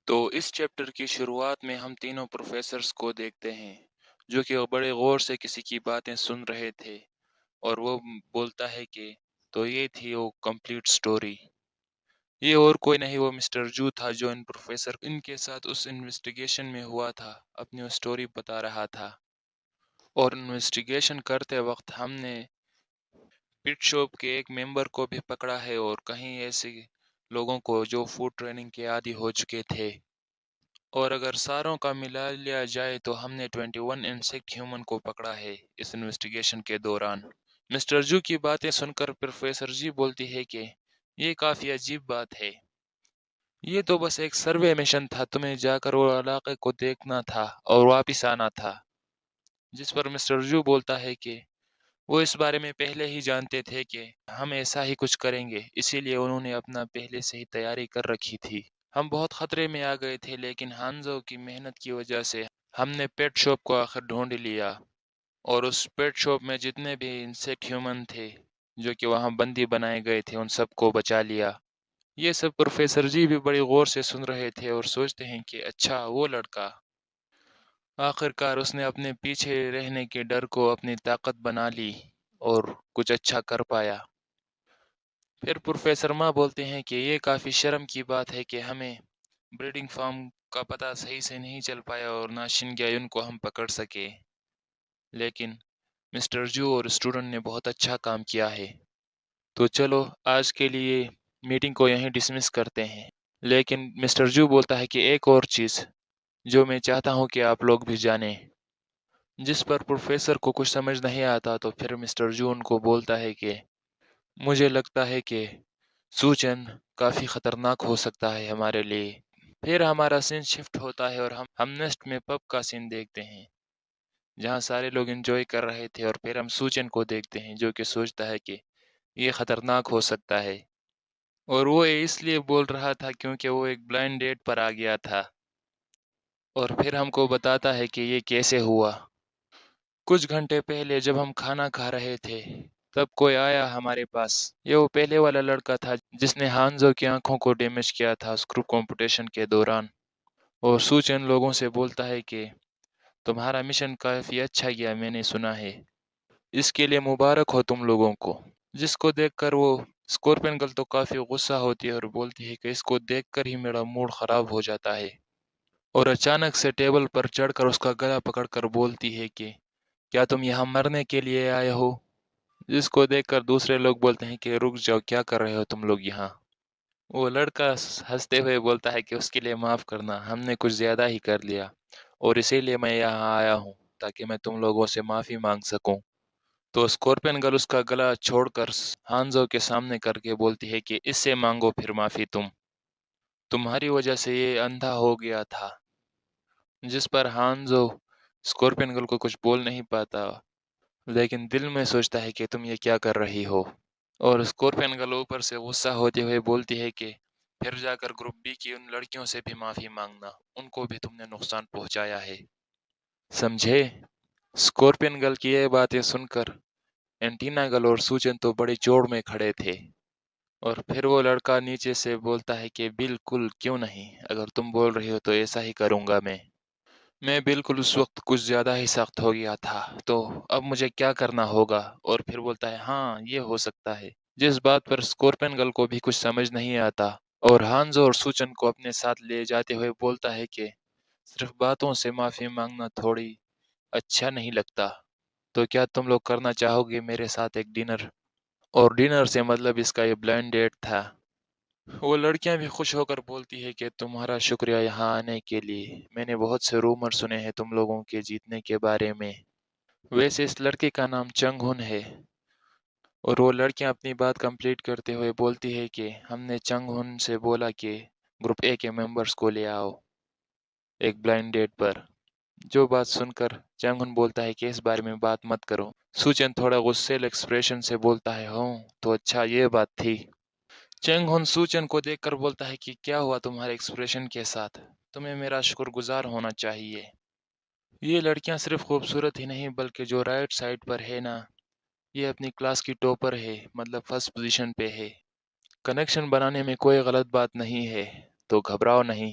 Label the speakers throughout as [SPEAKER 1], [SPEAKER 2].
[SPEAKER 1] تو اس چیپٹر کی شروعات میں ہم تینوں پروفیسرز کو دیکھتے ہیں جو کہ بڑے غور سے کسی کی باتیں سن رہے تھے، اور وہ بولتا ہے کہ تو یہ تھی وہ کمپلیٹ سٹوری۔ یہ اور کوئی نہیں، وہ مسٹر جو تھا جو ان کے ساتھ اس انویسٹیگیشن میں ہوا تھا، اپنی وہ سٹوری بتا رہا تھا۔ اور انویسٹیگیشن کرتے وقت ہم نے پٹ شاپ کے ایک ممبر کو بھی پکڑا ہے، اور کہیں ایسے لوگوں کو جو فوڈ ٹریننگ کے عادی ہو چکے تھے۔ اور اگر ساروں کا ملا لیا جائے تو ہم نے 21 انسیکٹ ہیومن کو پکڑا ہے اس انویسٹیگیشن کے دوران۔ مسٹر جو کی باتیں سن کر پروفیسر جی بولتی ہے کہ یہ کافی عجیب بات ہے، یہ تو بس ایک سروے مشن تھا، تمہیں جا کر وہ علاقے کو دیکھنا تھا اور واپس آنا تھا۔ جس پر مسٹر جو بولتا ہے کہ وہ اس بارے میں پہلے ہی جانتے تھے کہ ہم ایسا ہی کچھ کریں گے، اسی لیے انہوں نے اپنا پہلے سے ہی تیاری کر رکھی تھی۔ ہم بہت خطرے میں آ گئے تھے، لیکن ہانزو کی محنت کی وجہ سے ہم نے پیٹ شاپ کو آخر ڈھونڈ لیا، اور اس پیٹ شاپ میں جتنے بھی انسیکٹ ہیومن تھے جو کہ وہاں بندی بنائے گئے تھے ان سب کو بچا لیا۔ یہ سب پروفیسر جی بھی بڑی غور سے سن رہے تھے اور سوچتے ہیں کہ اچھا وہ لڑکا، آخر کار اس نے اپنے پیچھے رہنے کے ڈر کو اپنی طاقت بنا لی اور کچھ اچھا کر پایا۔ پھر پروفیسر ماں بولتے ہیں کہ یہ کافی شرم کی بات ہے کہ ہمیں بریڈنگ فارم کا پتہ صحیح سے نہیں چل پایا اور نہ شنگیون کو ہم پکڑ سکے، لیکن مسٹر جو اور اسٹوڈنٹ نے بہت اچھا کام کیا ہے۔ تو چلو آج کے لیے میٹنگ کو یہیں ڈسمس کرتے ہیں، لیکن مسٹر جو بولتا ہے کہ ایک اور چیز جو میں چاہتا ہوں کہ آپ لوگ بھی جانیں۔ جس پر پروفیسر کو کچھ سمجھ نہیں آتا، تو پھر مسٹر جو ان کو بولتا ہے کہ مجھے لگتا ہے کہ سوچن کافی خطرناک ہو سکتا ہے ہمارے لیے۔ پھر ہمارا سین شفٹ ہوتا ہے اور ہم نیسٹ میں پب کا سین دیکھتے ہیں جہاں سارے لوگ انجوائے کر رہے تھے، اور پھر ہم سوچن کو دیکھتے ہیں جو کہ سوچتا ہے کہ یہ خطرناک ہو سکتا ہے، اور وہ اس لیے بول رہا تھا کیونکہ وہ ایک بلائنڈ ڈیٹ پر آ گیا تھا۔ اور پھر ہم کو بتاتا ہے کہ یہ کیسے ہوا۔ کچھ گھنٹے پہلے جب ہم کھانا کھا رہے تھے تب کوئی آیا ہمارے پاس، یہ وہ پہلے والا لڑکا تھا جس نے ہانزو کی آنکھوں کو ڈیمیج کیا تھا اس گروپ کمپٹیشن کے دوران۔ اور سوچن لوگوں سے بولتا ہے کہ تمہارا مشن کافی اچھا گیا، میں نے سنا ہے، اس کے لیے مبارک ہو تم لوگوں کو۔ جس کو دیکھ کر وہ اسکورپین گرل تو کافی غصہ ہوتی ہے اور بولتی ہے کہ اس کو دیکھ کر ہی میرا موڈ خراب ہو جاتا ہے، اور اچانک سے ٹیبل پر چڑھ کر اس کا گلا پکڑ کر بولتی ہے کہ کیا تم یہاں مرنے کے لیے آئے ہو؟ جس کو دیکھ کر دوسرے لوگ بولتے ہیں کہ رک جاؤ، کیا کر رہے ہو تم لوگ یہاں؟ وہ لڑکا ہنستے ہوئے بولتا ہے کہ اس کے لیے معاف کرنا، ہم نے کچھ زیادہ ہی کر لیا، اور اسی لیے میں یہاں آیا ہوں تاکہ میں تم لوگوں سے معافی مانگ سکوں۔ تو اسکورپین گرل اس کا گلا چھوڑ کر ہانزو کے سامنے کر کے بولتی ہے کہ اس سے مانگو پھر معافی، تمہاری وجہ سے یہ اندھا ہو گیا تھا۔ جس پر ہانزو اسکورپین گرل کو کچھ بول نہیں پاتا، لیکن دل میں سوچتا ہے کہ تم یہ کیا کر رہی ہو۔ اور اسکورپین گرل اوپر سے غصہ ہوتے ہوئے بولتی ہے کہ پھر جا کر گروپ بی کی ان لڑکیوں سے بھی معافی مانگنا، ان کو بھی تم نے نقصان پہنچایا ہے، سمجھے؟ اسکورپین گرل کی یہ باتیں سن کر اینٹینا گرل اور سوچن تو بڑے جوڑ میں کھڑے تھے، اور پھر وہ لڑکا نیچے سے بولتا ہے کہ بالکل، کیوں نہیں، اگر تم بول رہی ہو تو ایسا ہی کروں گا میں بالکل اس وقت کچھ زیادہ ہی سخت ہو گیا تھا، تو اب مجھے کیا کرنا ہوگا؟ اور پھر بولتا ہے ہاں یہ ہو سکتا ہے، جس بات پر اسکورپین گرل کو بھی کچھ سمجھ نہیں آتا، اور ہانزو اور سوچن کو اپنے ساتھ لے جاتے ہوئے بولتا ہے کہ صرف باتوں سے معافی مانگنا تھوڑی اچھا نہیں لگتا، تو کیا تم لوگ کرنا چاہو گے میرے ساتھ ایک ڈنر؟ اور ڈنر سے مطلب اس کا یہ بلائنڈ ڈیٹ تھا۔ وہ لڑکیاں بھی خوش ہو کر بولتی ہے کہ تمہارا شکریہ یہاں آنے کے لیے، میں نے بہت سے رومر سنے ہیں تم لوگوں کے جیتنے کے بارے میں۔ ویسے اس لڑکے کا نام چنگ ہن ہے۔ اور وہ لڑکیاں اپنی بات کمپلیٹ کرتے ہوئے بولتی ہے کہ ہم نے چنگ ہن سے بولا کہ گروپ اے کے ممبرز کو لے آؤ ایک بلائنڈ ڈیٹ پر۔ جو بات سن کر چنگ ہن بولتا ہے کہ اس بارے میں بات مت کرو۔ سوچن تھوڑا غصے ایکسپریشن سے بولتا ہے ہوں تو اچھا یہ بات تھی۔ چنگ ہن سوچن کو دیکھ کر بولتا ہے کہ کیا ہوا تمہارے ایکسپریشن کے ساتھ؟ تمہیں میرا شکر گزار ہونا چاہیے۔ یہ لڑکیاں صرف خوبصورت ہی نہیں بلکہ جو رائٹ سائڈ پر ہے نا، یہ اپنی کلاس کی ٹاپر ہے، مطلب فرسٹ پوزیشن پہ ہے۔ کنیکشن بنانے میں کوئی غلط بات نہیں ہے، تو گھبراؤ نہیں،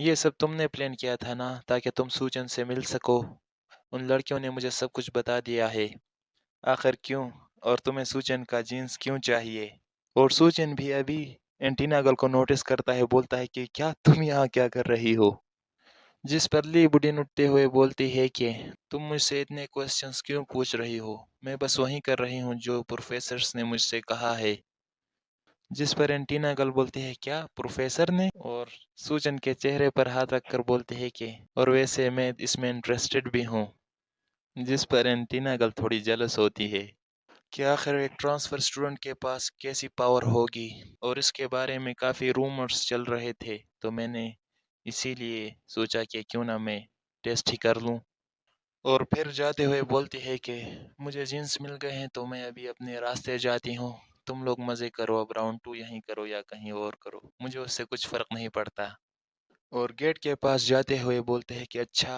[SPEAKER 1] یہ سب تم نے پلان کیا تھا نا تاکہ تم سوچن سے مل سکو؟ ان لڑکیوں نے مجھے سب کچھ بتا دیا ہے۔ آخر کیوں؟ اور تمہیں سوچن کا جینس کیوں چاہیے؟ اور سوچن بھی ابھی اینٹینا گل کو نوٹس کرتا ہے، بولتا ہے کہ کیا تم یہاں کیا کر رہی ہو؟ جس پر لی بڈین اٹھتے ہوئے بولتی ہے کہ تم مجھ سے اتنے کوسچنز کیوں پوچھ رہی ہو؟ میں بس وہی کر رہی ہوں جو پروفیسرز نے مجھ سے کہا ہے۔ جس پر اینٹینا گل بولتی ہے کیا پروفیسر نے؟ اور سوچن کے چہرے پر ہاتھ رکھ کر بولتے ہے کہ اور ویسے میں اس میں انٹرسٹڈ بھی ہوں۔ جس پر اینٹینا گل تھوڑی جلس ہوتی ہے کہ آخر ایک ٹرانسفر اسٹوڈنٹ کے پاس کیسی پاور ہوگی، اور اس کے بارے میں کافی رومرز چل رہے تھے، تو میں نے اسی لیے سوچا کہ کیوں نہ میں ٹیسٹ ہی کر لوں۔ اور پھر جاتے ہوئے بولتی ہے کہ مجھے جینس مل گئے ہیں تو میں ابھی اپنے راستے جاتی ہوں، تم لوگ مزے کرو، اب راؤنڈ 2 یہیں کرو یا کہیں اور کرو، مجھے اس سے کچھ فرق نہیں پڑتا۔ اور گیٹ کے پاس جاتے ہوئے بولتے ہیں کہ اچھا،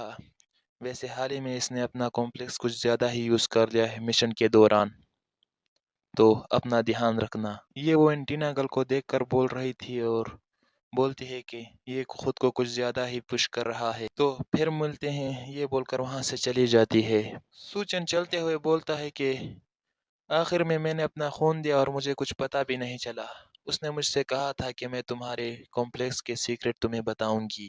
[SPEAKER 1] ویسے حال ہی میں اس نے اپنا کمپلیکس کچھ زیادہ ہی یوز کر لیا ہے مشن کے دوران، تو اپنا دھیان رکھنا۔ یہ وہ اینٹینا گل کو دیکھ کر بول رہی تھی اور بولتی ہے کہ یہ خود کو کچھ زیادہ ہی پش کر رہا ہے، تو پھر ملتے ہیں، یہ بول کر وہاں سے چلی جاتی ہے۔ سوچن چلتے ہوئے بولتا ہے کہ آخر میں نے اپنا خون دیا اور مجھے کچھ پتہ بھی نہیں چلا۔ اس نے مجھ سے کہا تھا کہ میں تمہارے کمپلیکس کے سیکرٹ تمہیں بتاؤں گی۔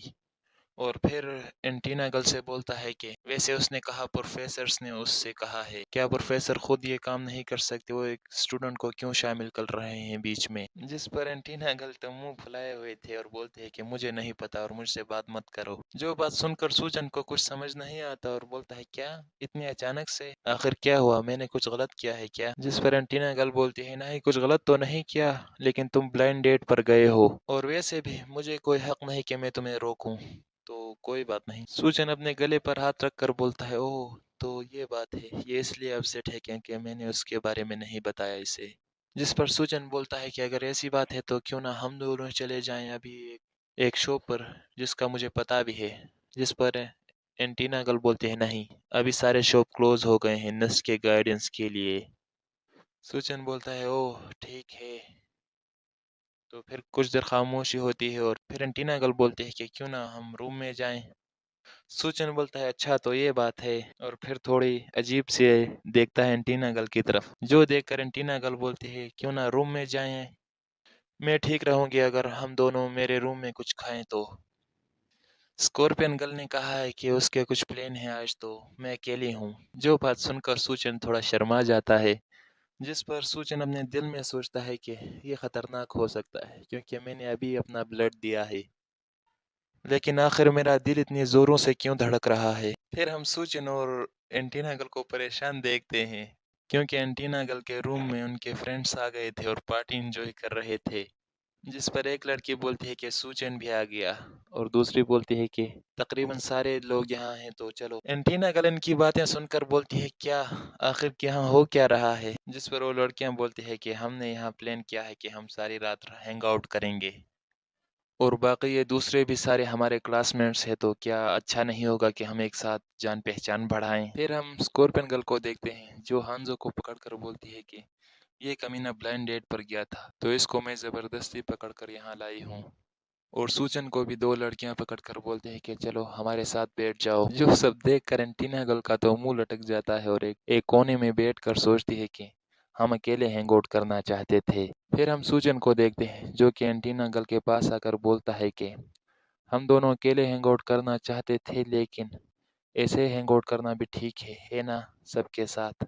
[SPEAKER 1] اور پھر اینٹینا گل سے بولتا ہے کہ ویسے اس نے کہا پروفیسرز نے اس سے کہا ہے، کیا پروفیسر خود یہ کام نہیں کر سکتے؟ وہ ایک اسٹوڈنٹ کو کیوں شامل کر رہے ہیں بیچ میں؟ جس پر اینٹینا گل تو منہ پھلائے ہوئے تھے اور بولتے ہیں کہ مجھے نہیں پتا اور مجھ سے بات مت کرو۔ جو بات سن کر سوچن کو کچھ سمجھ نہیں آتا اور بولتا ہے کیا اتنے اچانک سے؟ آخر کیا ہوا؟ میں نے کچھ غلط کیا ہے کیا؟ جس پر اینٹینا گل بولتی ہے نہیں، کچھ غلط تو نہیں کیا، لیکن تم بلائنڈ ڈیٹ پر گئے ہو، اور ویسے بھی مجھے کوئی حق نہیں کہ میں تمہیں روکوں، تو کوئی بات نہیں۔ سوچن اپنے گلے پر ہاتھ رکھ کر بولتا ہے اوہ، تو یہ بات ہے، یہ اس لیے اپسیٹ ہے کیونکہ میں نے اس کے بارے میں نہیں بتایا اسے۔ جس پر سوچن بولتا ہے کہ اگر ایسی بات ہے تو کیوں نہ ہم دونوں چلے جائیں ابھی ایک شو پر جس کا مجھے پتا بھی ہے۔ جس پر اینٹینا گل بولتے ہیں نہیں، ابھی سارے شاپ کلوز ہو گئے ہیں نس کے گائیڈنس کے لیے۔ سوچن بولتا ہے اوہ ٹھیک ہے، تو پھر کچھ دیر خاموشی ہوتی ہے اور پھر اینٹینا گل بولتے ہیں کہ کیوں نہ ہم روم میں جائیں۔ سوچن بولتا ہے اچھا تو یہ بات ہے، اور پھر تھوڑی عجیب سے دیکھتا ہے اینٹینا گل کی طرف، جو دیکھ کر اینٹینا گل بولتی ہے کیوں نہ روم میں جائیں، میں ٹھیک رہوں گی اگر ہم دونوں میرے روم میں کچھ کھائیں تو۔ اسکورپین گل نے کہا ہے کہ اس کے کچھ پلان ہیں آج، تو میں اکیلی ہوں۔ جو بات سن کر سوچن تھوڑا شرما جاتا ہے، جس پر سوچن اپنے دل میں سوچتا ہے کہ یہ خطرناک ہو سکتا ہے کیونکہ میں نے ابھی اپنا بلڈ دیا ہے، لیکن آخر میرا دل اتنی زوروں سے کیوں دھڑک رہا ہے؟ پھر ہم سوچن اور اینٹینا گل کو پریشان دیکھتے ہیں کیونکہ اینٹینا گل کے روم میں ان کے فرینڈس آ گئے تھے اور پارٹی انجوائے کر رہے تھے۔ جس پر ایک لڑکی بولتی ہے کہ سوچن بھی آ گیا، اور دوسری بولتی ہے کہ تقریباً سارے لوگ یہاں ہیں تو چلو۔ اینٹینا گل ان کی باتیں سن کر بولتی ہے کیا آخر یہاں ہو کیا رہا ہے؟ جس پر وہ لڑکیاں بولتی ہے کہ ہم نے یہاں پلان کیا ہے کہ ہم ساری رات ہینگ آؤٹ کریں گے، اور باقی یہ دوسرے بھی سارے ہمارے کلاس میٹس ہیں، تو کیا اچھا نہیں ہوگا کہ ہم ایک ساتھ جان پہچان بڑھائیں؟ پھر ہم اسکورپین گل کو دیکھتے ہیں جو ہانزو کو پکڑ کر بولتی ہے کہ یہ کمینہ بلائنڈ ڈیٹ پر گیا تھا تو اس کو میں زبردستی پکڑ کر یہاں لائی ہوں۔ اور سوچن کو بھی دو لڑکیاں پکڑ کر بولتے ہیں کہ چلو ہمارے ساتھ بیٹھ جاؤ، جو سب دیکھ کر اینٹینا گل کا تو منہ لٹک جاتا ہے اور ایک کونے میں بیٹھ کر سوچتی ہے کہ ہم اکیلے ہینگ آؤٹ کرنا چاہتے تھے۔ پھر ہم سوچن کو دیکھتے ہیں جو کہ اینٹینا گل کے پاس آ کر بولتا ہے کہ ہم دونوں اکیلے ہینگ آؤٹ کرنا چاہتے تھے، لیکن ایسے ہینگ آؤٹ کرنا بھی ٹھیک ہے نا، سب کے ساتھ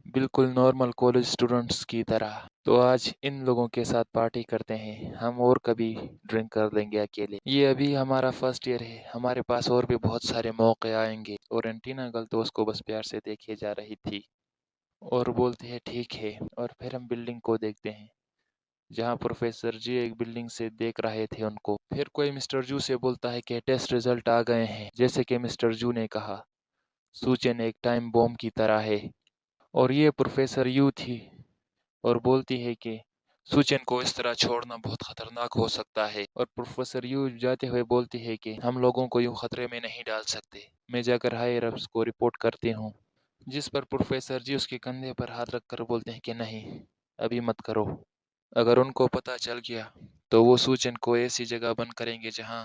[SPEAKER 1] بالکل نارمل کالج اسٹوڈنٹس کی طرح۔ تو آج ان لوگوں کے ساتھ پارٹی کرتے ہیں، ہم اور کبھی ڈرنک کر لیں گے اکیلے، یہ ابھی ہمارا فرسٹ ایئر ہے، ہمارے پاس اور بھی بہت سارے موقع آئیں گے۔ اور اینٹینا گل تو اس کو بس پیار سے دیکھے جا رہی تھی اور بولتی ہے ٹھیک ہے۔ اور پھر ہم بلڈنگ کو دیکھتے ہیں جہاں پروفیسر جی ایک بلڈنگ سے دیکھ رہے تھے ان کو۔ پھر کوئی مسٹر جو سے بولتا ہے کہ ٹیسٹ رزلٹ آ گئے ہیں، جیسے کہ مسٹر جو نے کہا سوچن ایک ٹائم بوم کی طرح ہے، اور یہ پروفیسر یو تھی اور بولتی ہے کہ سوچن کو اس طرح چھوڑنا بہت خطرناک ہو سکتا ہے، اور پروفیسر یو جاتے ہوئے بولتی ہے کہ ہم لوگوں کو یوں خطرے میں نہیں ڈال سکتے، میں جا کر ہائر اپس کو رپورٹ کرتی ہوں۔ جس پر پروفیسر جی اس کے کندھے پر ہاتھ رکھ کر بولتے ہیں کہ نہیں، ابھی مت کرو، اگر ان کو پتہ چل گیا تو وہ سوچن کو ایسی جگہ بند کریں گے جہاں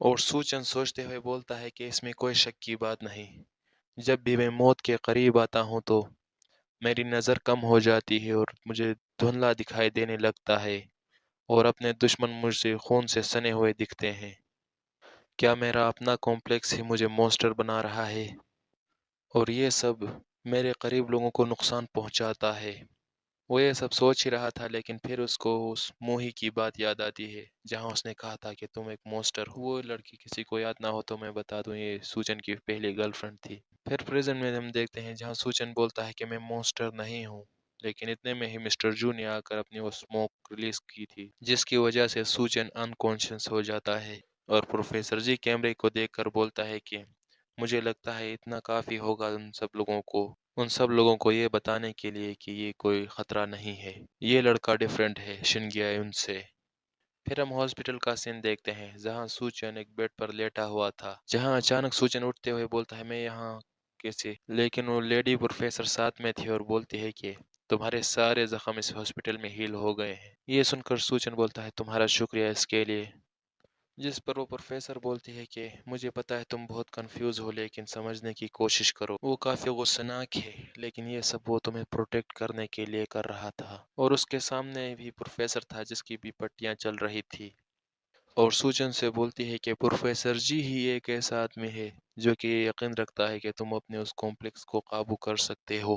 [SPEAKER 1] اور سوچن سوچتے ہوئے بولتا ہے کہ اس میں کوئی شک کی بات نہیں، جب بھی میں موت کے قریب آتا ہوں تو میری نظر کم ہو جاتی ہے اور مجھے دھندلا دکھائی دینے لگتا ہے، اور اپنے دشمن مجھ سے خون سے سنے ہوئے دکھتے ہیں۔ کیا میرا اپنا کمپلیکس ہی مجھے مونسٹر بنا رہا ہے؟ اور یہ سب میرے قریب لوگوں کو نقصان پہنچاتا ہے۔ وہ یہ سب سوچ ہی رہا تھا، لیکن پھر اس کو اس موہی کی بات یاد آتی ہے جہاں اس نے کہا تھا کہ تم ایک مونسٹر ہو۔ وہ لڑکی کسی کو یاد نہ ہو تو میں بتا دوں، یہ سوچن کی پہلی گرل فرینڈ تھی۔ پھر پریزن میں ہم دیکھتے ہیں جہاں سوچن بولتا ہے کہ میں مونسٹر نہیں ہوں، لیکن اتنے میں ہی مسٹر جو نے آ کر اپنی وہ اسموک ریلیز کی تھی، جس کی وجہ سے سوچن انکانشیس ہو جاتا ہے، اور پروفیسر جی کیمرے کو دیکھ کر بولتا ہے کہ مجھے لگتا ہے اتنا کافی ہوگا ان سب لوگوں کو یہ بتانے کے لیے کہ یہ کوئی خطرہ نہیں ہے، یہ لڑکا ڈیفرنٹ ہے شنگیا ان سے۔ پھر ہم ہاسپٹل کا سین دیکھتے ہیں جہاں سوچن ایک بیڈ پر لیٹا ہوا تھا، جہاں اچانک سوچن اٹھتے ہوئے بولتا ہے میں یہاں کیسے، لیکن وہ لیڈی پروفیسر ساتھ میں تھی اور بولتی ہے کہ تمہارے سارے زخم اس ہاسپٹل میں ہیل ہو گئے ہیں۔ یہ سن کر سوچن بولتا ہے تمہارا شکریہ اس کے لیے، جس پر وہ پروفیسر بولتی ہے کہ مجھے پتا ہے تم بہت کنفیوز ہو، لیکن سمجھنے کی کوشش کرو۔ وہ کافی غصہ ناک ہے، لیکن یہ سب وہ تمہیں پروٹیکٹ کرنے کے لیے کر رہا تھا۔ اور اس کے سامنے بھی پروفیسر تھا جس کی بھی پٹیاں چل رہی تھی، اور سوچن سے بولتی ہے کہ پروفیسر جی ہی ایک ایسا آدمی ہے جو کہ یہ یقین رکھتا ہے کہ تم اپنے اس کمپلیکس کو قابو کر سکتے ہو،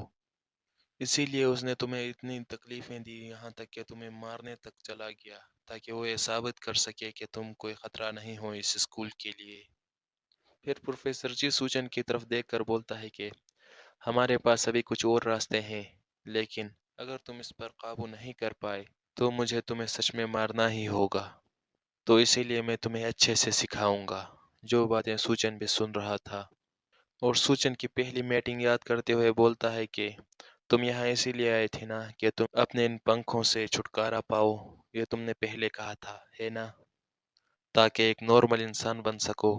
[SPEAKER 1] اسی لیے اس نے تمہیں اتنی تکلیفیں دی، یہاں تک کہ تمہیں مارنے تک چلا گیا، تاکہ وہ یہ ثابت کر سکے کہ تم کوئی خطرہ نہیں ہو اس اسکول کے لیے۔ پھر پروفیسر جی سوچن کی طرف دیکھ کر بولتا ہے کہ ہمارے پاس ابھی کچھ اور راستے ہیں، لیکن اگر تم اس پر قابو نہیں کر پائے تو مجھے تمہیں سچ میں مارنا ہی ہوگا، تو اسی لیے میں تمہیں اچھے سے سکھاؤں گا۔ جو باتیں سوچن بھی سن رہا تھا، اور سوچن کی پہلی میٹنگ یاد کرتے ہوئے بولتا ہے کہ تم یہاں اسی لیے آئے تھے نا کہ تم اپنے ان پنکھوں سے چھٹکارا پاؤ، یہ تم نے پہلے کہا تھا ہے نا، تاکہ ایک نارمل انسان بن سکو۔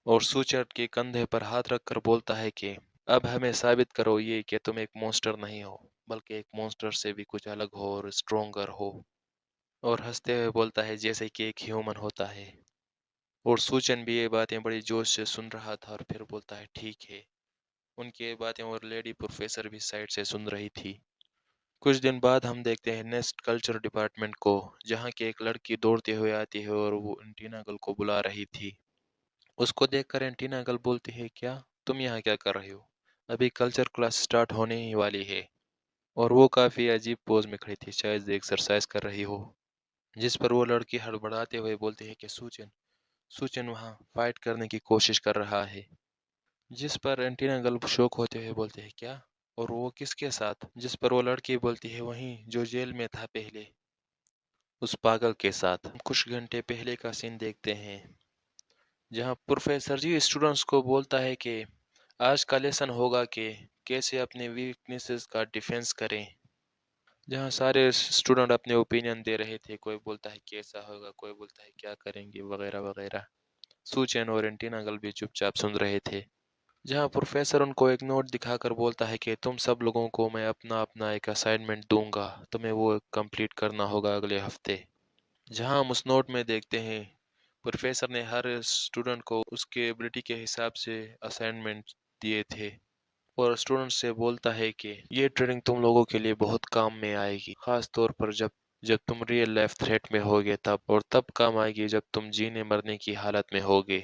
[SPEAKER 1] اور سوچن کے کندھے پر ہاتھ رکھ کر بولتا ہے کہ اب ہمیں ثابت کرو یہ کہ تم ایک مونسٹر نہیں ہو، بلکہ ایک مونسٹر سے بھی کچھ الگ ہو اور اسٹرونگر ہو، اور ہنستے ہوئے بولتا ہے جیسے کہ ایک ہیومن ہوتا ہے۔ اور سوچن بھی یہ باتیں بڑی جوش سے سن رہا تھا اور پھر بولتا ہے ٹھیک ہے۔ ان کی یہ باتیں اور لیڈی پروفیسر بھی سائڈ سے سن رہی تھی۔ کچھ دن بعد ہم دیکھتے ہیں نیکسٹ کلچر ڈپارٹمنٹ کو، جہاں کی ایک لڑکی دوڑتے ہوئے آتی ہے اور وہ انٹینا گل کو بلا رہی تھی۔ اس کو دیکھ کر انٹینا گل بولتی ہے کیا تم یہاں کیا کر رہے ہو، ابھی کلچر کلاس سٹارٹ ہونے ہی والی ہے، اور وہ کافی عجیب پوز میں کھڑی تھی، شاید ایکسرسائز کر رہی ہو، جس پر وہ لڑکی ہڑبڑاتے ہوئے بولتی ہے کہ سوچن وہاں فائٹ کرنے کی کوشش کر رہا ہے، جس پر اینٹینا گل شوک ہوتے ہوئے بولتے ہیں کیا، اور وہ کس کے ساتھ، جس پر وہ لڑکی بولتی ہے وہیں جو جیل میں تھا پہلے، اس پاگل کے ساتھ۔ کچھ گھنٹے پہلے کا سین دیکھتے ہیں جہاں پروفیسر جی اسٹوڈنٹس کو بولتا ہے کہ آج کا لیسن ہوگا کہ کیسے اپنے ویکنیسز کا ڈیفینس کریں، جہاں سارے اسٹوڈنٹ اپنے اوپینین دے رہے تھے، کوئی بولتا ہے کیسا ہوگا، کوئی بولتا ہے کیا کریں گے وغیرہ وغیرہ۔ سوچین اور اینٹینا گل بھی چپ چاپ سن رہے تھے، جہاں پروفیسر ان کو ایک نوٹ دکھا کر بولتا ہے کہ تم سب لوگوں کو میں اپنا اپنا ایک اسائنمنٹ دوں گا، تمہیں وہ کمپلیٹ کرنا ہوگا اگلے ہفتے۔ جہاں ہم اس نوٹ میں دیکھتے ہیں پروفیسر نے ہر اسٹوڈنٹ کو اس کے ایبلٹی کے حساب سے اسائنمنٹ دیے تھے، اور اسٹوڈنٹ سے بولتا ہے کہ یہ ٹریننگ تم لوگوں کے لیے بہت کام میں آئے گی، خاص طور پر جب تم ریئل لائف تھریٹ میں ہوگے تب، اور تب کام آئے گی جب تم جینے مرنے کی حالت میں ہوگے۔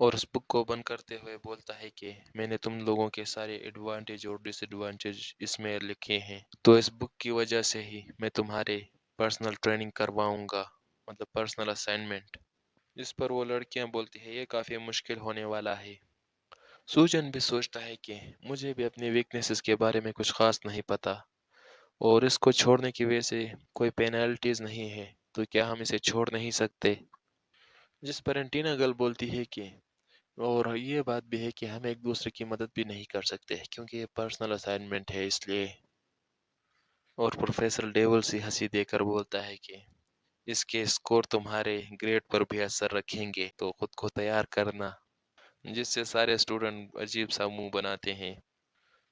[SPEAKER 1] اور اس بک کو بند کرتے ہوئے بولتا ہے کہ میں نے تم لوگوں کے سارے ایڈوانٹیج اور ڈس ایڈوانٹیج اس میں لکھے ہیں، تو اس بک کی وجہ سے ہی میں تمہارے پرسنل ٹریننگ کرواؤں گا، مطلب پرسنل اسائنمنٹ۔ جس پر وہ لڑکیاں بولتی ہے یہ کافی مشکل ہونے والا ہے۔ سوجن بھی سوچتا ہے کہ مجھے بھی اپنی ویکنیسز کے بارے میں کچھ خاص نہیں پتا، اور اس کو چھوڑنے کی وجہ سے کوئی پینالٹیز نہیں ہے، تو کیا ہم اسے چھوڑ نہیں سکتے؟ جس پر انٹینا گل بولتی ہے کہ اور یہ بات بھی ہے کہ ہم ایک دوسرے کی مدد بھی نہیں کر سکتے کیونکہ یہ پرسنل اسائنمنٹ ہے اس لیے۔ اور پروفیسر ڈیول سی ہنسی دے کر بولتا ہے کہ اس کے اسکور تمہارے گریڈ پر بھی اثر رکھیں گے، تو خود کو تیار کرنا، جس سے سارے اسٹوڈنٹ عجیب سا منہ بناتے ہیں۔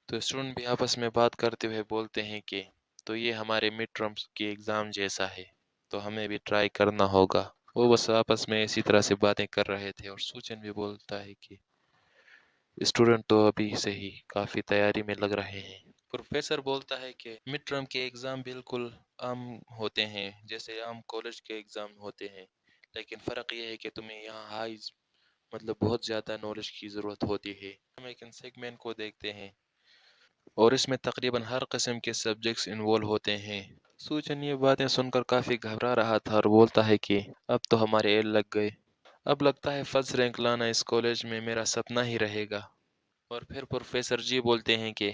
[SPEAKER 1] تو اسٹوڈنٹ بھی آپس میں بات کرتے ہوئے بولتے ہیں کہ تو یہ ہمارے مڈ ٹرمز کی ایگزام جیسا ہے، تو ہمیں بھی ٹرائی کرنا ہوگا۔ وہ بس آپس میں اسی طرح سے باتیں کر رہے تھے، اور سوچن بھی بولتا ہے کہ اسٹوڈنٹ تو ابھی سے ہی کافی تیاری میں لگ رہے ہیں۔ پروفیسر بولتا ہے کہ مڈ ٹرم کے ایگزام بالکل عام ہوتے ہیں جیسے عام کالج کے ایگزام ہوتے ہیں، لیکن فرق یہ ہے کہ تمہیں یہاں مطلب بہت زیادہ نالج کی ضرورت ہوتی ہے۔ ہم ایک سیگمنٹ کو دیکھتے ہیں اور اس میں تقریباً ہر قسم کے سبجیکٹس انوالو ہوتے ہیں۔ سوچن یہ باتیں سن کر کافی گھبرا رہا تھا اور بولتا ہے کہ اب تو ہمارے ایل لگ گئے، اب لگتا ہے فرسٹ رینک لانا اس کالج میں میرا سپنا ہی رہے گا۔ اور پھر پروفیسر جی بولتے ہیں کہ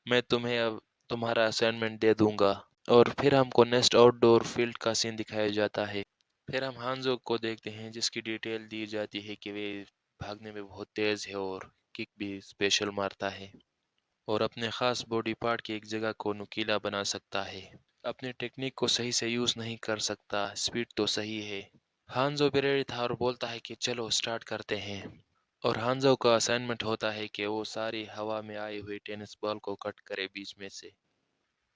[SPEAKER 1] میں تمہیں اب تمہارا اسائنمنٹ دے دوں گا، اور پھر ہم کو نیکسٹ آؤٹ ڈور فیلڈ کا سین دکھایا جاتا ہے۔ پھر ہم ہانزو کو دیکھتے ہیں جس کی ڈیٹیل دی جاتی ہے کہ وہ بھاگنے میں بہت تیز ہے اور کک بھی اسپیشل مارتا ہے، اور اپنے خاص باڈی پارٹ کی ایک جگہ کو نکیلا بنا سکتا ہے۔ اپنی ٹیکنیک کو صحیح سے یوز نہیں کر سکتا، سپیڈ تو صحیح ہے۔ ہانزو بریری تھا اور بولتا ہے کہ چلو سٹارٹ کرتے ہیں، اور ہانزو کا اسائنمنٹ ہوتا ہے کہ وہ ساری ہوا میں آئی ہوئی ٹینس بال کو کٹ کرے بیچ میں سے،